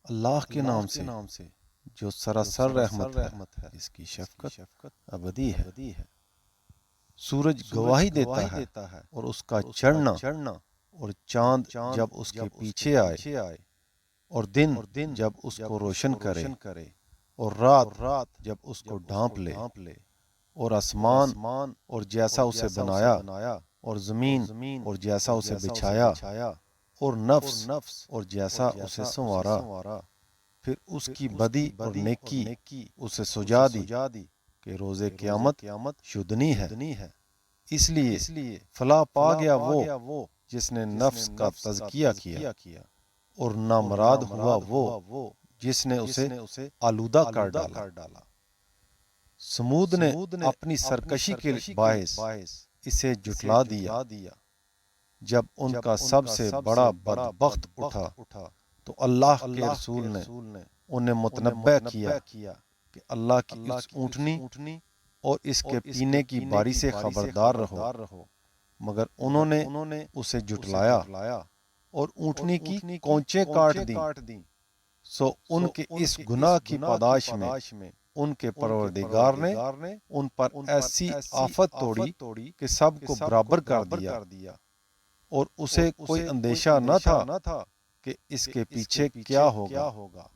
اللہ کے نام سے جو سراسر رحمت ہے، اس کی شفقت ابدی ہے۔ سورج گواہی دیتا ہے اور اس کا چڑھنا اور چاند جب اس کے پیچھے آئے اور دن جب اس کو روشن کرے اور رات جب اس کو ڈھانپ لے اور آسمان اور جیسا اسے بنایا اور زمین اور جیسا اسے بچھایا اور نفس اور جیسا اسے سنوارا، پھر اس کی بدی اور نیکی اسے سجا دی کہ روز قیامت شدنی ہے۔ اس لیے فلاح پا گیا وہ جس نے نفس کا تزکیہ کیا اور نامراد ہوا وہ جس نے اسے آلودہ کر ڈالا۔ سمود نے اپنی سرکشی کے باعث اسے جھٹلا دیا۔ جب ان کا سب سے بڑا بدبخت اٹھا تو اللہ کے رسول نے انہیں متنبہ کیا کہ اللہ کی اس اونٹنی اور اس کے پینے کی باری سے خبردار رہو، مگر انہوں نے اسے جھٹلایا اور اونٹنی کی کونچیں کاٹ دیں۔ سو ان کے اس گناہ کی پاداش میں ان کے پروردگار نے ان پر ایسی آفت توڑی کہ سب کو برابر کر دیا، اور اسے کوئی اندیشہ نہ تھا کہ اس کے پیچھے کیا ہوگا۔